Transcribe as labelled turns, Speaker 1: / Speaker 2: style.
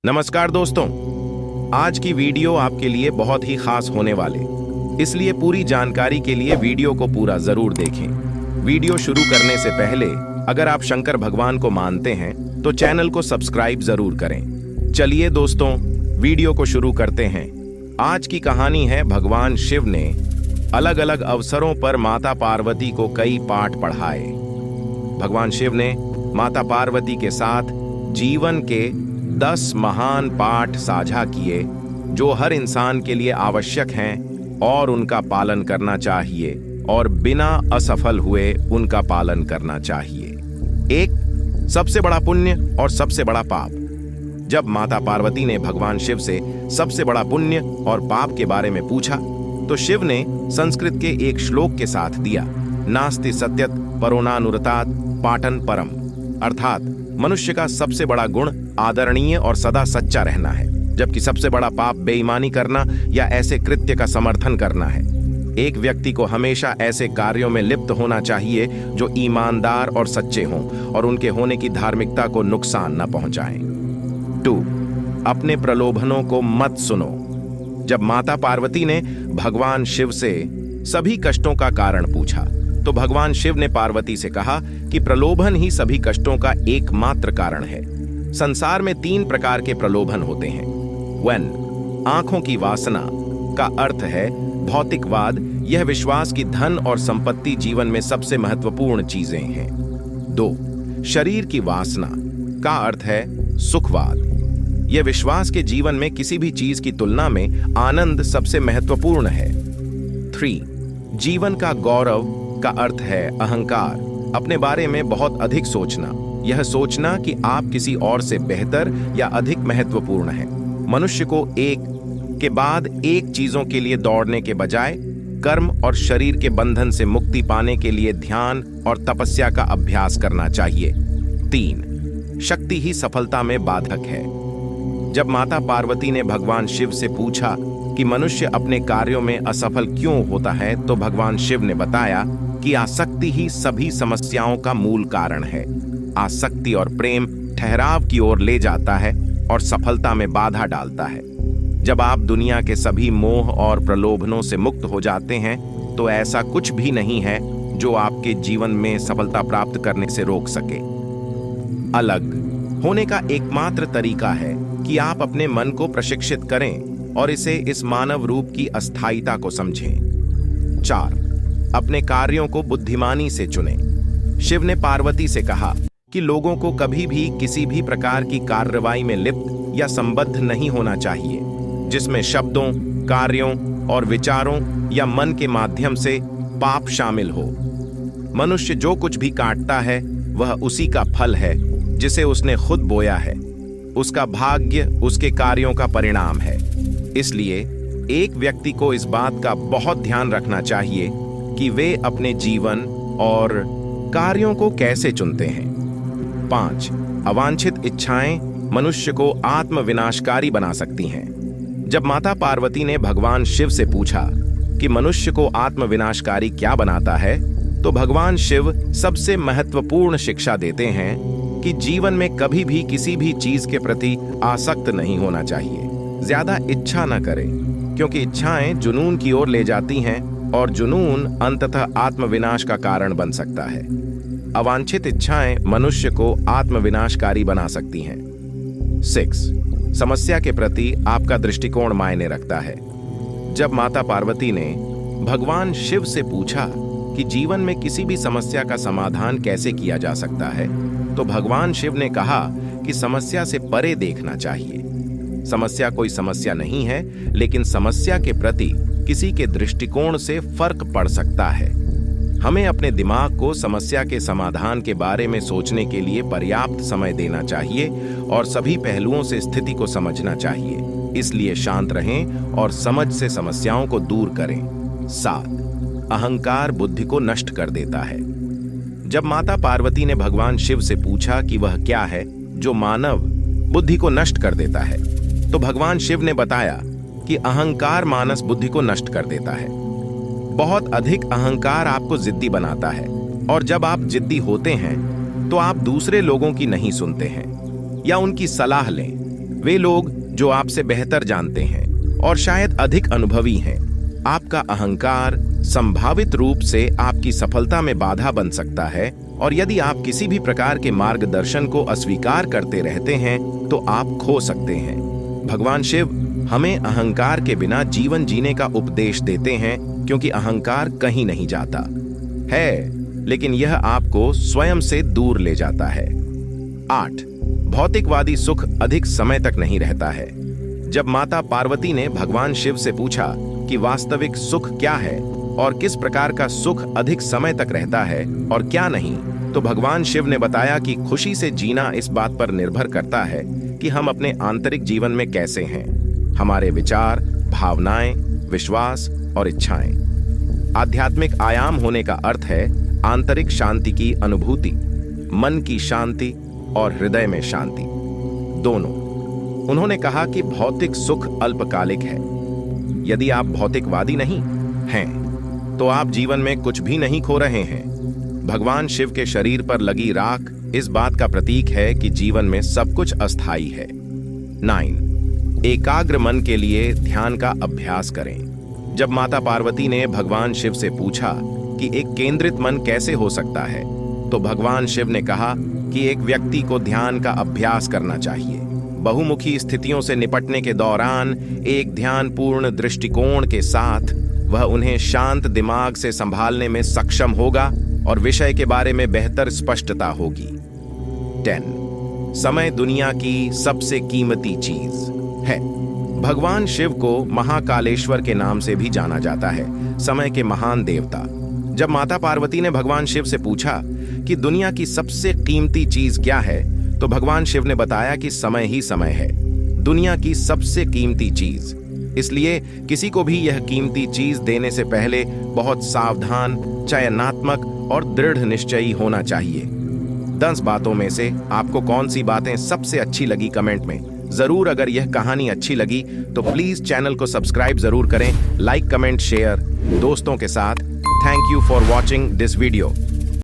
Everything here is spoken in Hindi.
Speaker 1: नमस्कार दोस्तों, आज की वीडियो आपके लिए बहुत ही खास होने वाले, इसलिए पूरी जानकारी के लिए वीडियो को पूरा जरूर देखें। वीडियो शुरू करने से पहले अगर आप शंकर भगवान को मानते हैं तो चैनल को सब्सक्राइब जरूर करें। चलिए दोस्तों, वीडियो को शुरू करते हैं। आज की कहानी है भगवान शिव ने अलग अलग अवसरों पर माता पार्वती को कई पाठ पढ़ाए। भगवान शिव ने माता पार्वती के साथ जीवन के 10 महान पाठ साझा किए जो हर इंसान के लिए आवश्यक हैं और उनका पालन करना चाहिए और बिना असफल हुए उनका पालन करना चाहिए। एक, सबसे बड़ा पुण्य और सबसे बड़ा पाप। जब माता पार्वती ने भगवान शिव से सबसे बड़ा पुण्य और पाप के बारे में पूछा तो शिव ने संस्कृत के एक श्लोक के साथ दिया, नास्ति सत्यत परोनानुरतात् पाटन परम, अर्थात मनुष्य का सबसे बड़ा गुण आदरणीय और सदा सच्चा रहना है, जबकि सबसे बड़ा पाप बेईमानी करना या ऐसे कृत्य का समर्थन करना है। एक व्यक्ति को हमेशा ऐसे कार्यों में लिप्त होना चाहिए जो ईमानदार और सच्चे हों और उनके होने की धार्मिकता को नुकसान न पहुंचाएं। 2, अपने प्रलोभनों को मत सुनो। जब माता पार्वती ने भगवान शिव से सभी कष्टों का कारण पूछा तो भगवान शिव ने पार्वती से कहा कि प्रलोभन ही सभी कष्टों का एकमात्र कारण है। संसार में 3 प्रकार के प्रलोभन होते हैं। 1, आंखों की वासना का अर्थ है भौतिकवाद, यह विश्वास कि धन और संपत्ति जीवन में सबसे महत्वपूर्ण चीजें हैं। 2, शरीर की वासना का अर्थ है सुखवाद, यह विश्वास के जीवन में किसी भी चीज की तुलना में आनंद सबसे महत्वपूर्ण है। 3, जीवन का गौरव का अर्थ है अहंकार, अपने बारे में बहुत अधिक सोचना, यह सोचना कि आप किसी और से बेहतर या अधिक महत्वपूर्ण हैं। मनुष्य को एक के बाद एक चीजों के लिए दौड़ने के बजाय कर्म और शरीर के बंधन से मुक्ति पाने के लिए ध्यान और तपस्या का अभ्यास करना चाहिए। 3, शक्ति ही सफलता में बाधक है। जब माता पार्वती ने भगवान शिव से पूछा कि मनुष्य अपने कार्यों में असफल क्यों होता है तो भगवान शिव ने बताया कि आसक्ति ही सभी समस्याओं का मूल कारण है। आसक्ति और प्रेम ठहराव की ओर ले जाता है और सफलता में बाधा डालता है। जब आप दुनिया के सभी मोह और प्रलोभनों से मुक्त हो जाते हैं तो ऐसा कुछ भी नहीं है जो आपके जीवन में सफलता प्राप्त करने से रोक सके। अलग होने का एकमात्र तरीका है कि आप अपने मन को प्रशिक्षित करें और इसे इस मानव रूप की अस्थायीता को समझें। 4, अपने कार्यों को बुद्धिमानी से चुनें। शिव ने पार्वती से कहा कि लोगों को कभी भी किसी भी प्रकार की कार्रवाई में लिप्त या संबद्ध नहीं होना चाहिए जिसमें शब्दों, कार्यों और विचारों या मन के माध्यम से पाप शामिल हो। मनुष्य जो कुछ भी काटता है वह उसी का फल है जिसे उसने खुद बोया है। उसका भाग्य उसके कार्यों का परिणाम है। इसलिए एक व्यक्ति को इस बात का बहुत ध्यान रखना चाहिए कि वे अपने जीवन और कार्यों को कैसे चुनते हैं। 5, अवांछित इच्छाएं मनुष्य को आत्मविनाशकारी बना सकती हैं। जब माता पार्वती ने भगवान शिव से पूछा कि मनुष्य को आत्मविनाशकारी क्या बनाता है तो भगवान शिव सबसे महत्वपूर्ण शिक्षा देते हैं कि जीवन में कभी भी किसी भी चीज के प्रति आसक्त नहीं होना चाहिए। ज्यादा इच्छा न करें क्योंकि इच्छाएं जुनून की ओर ले जाती हैं और जुनून अंततः आत्मविनाश का कारण बन सकता है। अवांछित इच्छाएं मनुष्य को आत्मविनाशकारी बना सकती हैं। 6, समस्या के प्रति आपका दृष्टिकोण मायने रखता है। जब माता पार्वती ने भगवान शिव से पूछा कि जीवन में किसी भी समस्या का समाधान कैसे किया जा सकता है तो भगवान शिव ने कहा कि समस्या से परे देखना चाहिए। समस्या कोई समस्या नहीं है, लेकिन समस्या के प्रति किसी के दृष्टिकोण से फर्क पड़ सकता है। हमें अपने दिमाग को समस्या के समाधान के बारे में सोचने के लिए पर्याप्त समय देना चाहिए और सभी पहलुओं से स्थिति को समझना चाहिए। इसलिए शांत रहें और समझ से समस्याओं को दूर करें। 7, अहंकार बुद्धि को नष्ट कर देता है। जब माता पार्वती ने भगवान शिव से पूछा कि वह क्या है जो मानव बुद्धि को नष्ट कर देता है तो भगवान शिव ने बताया कि अहंकार मानस बुद्धि को नष्ट कर देता है। बहुत अधिक अहंकार आपको जिद्दी बनाता है और जब आप जिद्दी होते हैं तो आप दूसरे लोगों की नहीं सुनते हैं या उनकी सलाह लें। वे लोग जो आपसे बेहतर जानते हैं और शायद अधिक अनुभवी हैं। आपका अहंकार संभावित रूप से आपकी सफलता में बाधा बन सकता है, और यदि आप किसी भी प्रकार के मार्गदर्शन को अस्वीकार करते रहते हैं तो आप खो सकते हैं। भगवान शिव हमें अहंकार के बिना जीवन जीने का उपदेश देते हैं, क्योंकि अहंकार कहीं नहीं जाता है, लेकिन यह आपको स्वयं से दूर ले जाता है। 8. भौतिकवादी सुख अधिक समय तक नहीं रहता है। जब माता पार्वती ने भगवान शिव से पूछा कि वास्तविक सुख क्या है और किस प्रकार का सुख अधिक समय तक रहता है और क्या नहीं, तो भगवान शिव ने बताया कि खुशी से जीना इस बात पर निर्भर करता है कि हम अपने आंतरिक जीवन में कैसे हैं, हमारे विचार, भावनाएं, विश्वास और इच्छाएं। आध्यात्मिक आयाम होने का अर्थ है आंतरिक शांति की अनुभूति, मन की शांति और हृदय में शांति दोनों। उन्होंने कहा कि भौतिक सुख अल्पकालिक है। यदि आप भौतिकवादी नहीं हैं तो आप जीवन में कुछ भी नहीं खो रहे हैं। भगवान शिव के शरीर पर लगी राख इस बात का प्रतीक है कि जीवन में सब कुछ अस्थायी है। 9. एकाग्र मन के लिए ध्यान का अभ्यास करें। जब माता पार्वती ने भगवान शिव से पूछा कि एक केंद्रित मन कैसे हो सकता है, तो भगवान शिव ने कहा कि एक व्यक्ति को ध्यान का अभ्यास करना चाहिए। बहुमुखी स्थितियों से निपटने के दौरान एक ध्यानपूर्ण दृष्टिकोण के साथ वह उन्हें शांत दिमाग से संभालने में सक्षम होगा और विषय के बारे में बेहतर स्पष्टता होगी। 10. समय दुनिया की सबसे कीमती चीज है। भगवान शिव को महाकालेश्वर के नाम से भी जाना जाता है, समय के महान देवता। जब माता पार्वती ने भगवान शिव से पूछा कि दुनिया की सबसे कीमती चीज क्या है, तो भगवान शिव ने बताया कि समय ही समय है, दुनिया की सबसे कीमती चीज। इसलिए किसी को भी यह कीमती चीज देने से पहले बहुत सावधान, चयनात्मक और दृढ़ निश्चयी होना चाहिए। 10 बातों में से आपको कौन सी बातें सबसे अच्छी लगी कमेंट में जरूर। अगर यह कहानी अच्छी लगी तो प्लीज चैनल को सब्सक्राइब जरूर करें, लाइक, कमेंट, शेयर दोस्तों के साथ। Thank you for watching this video.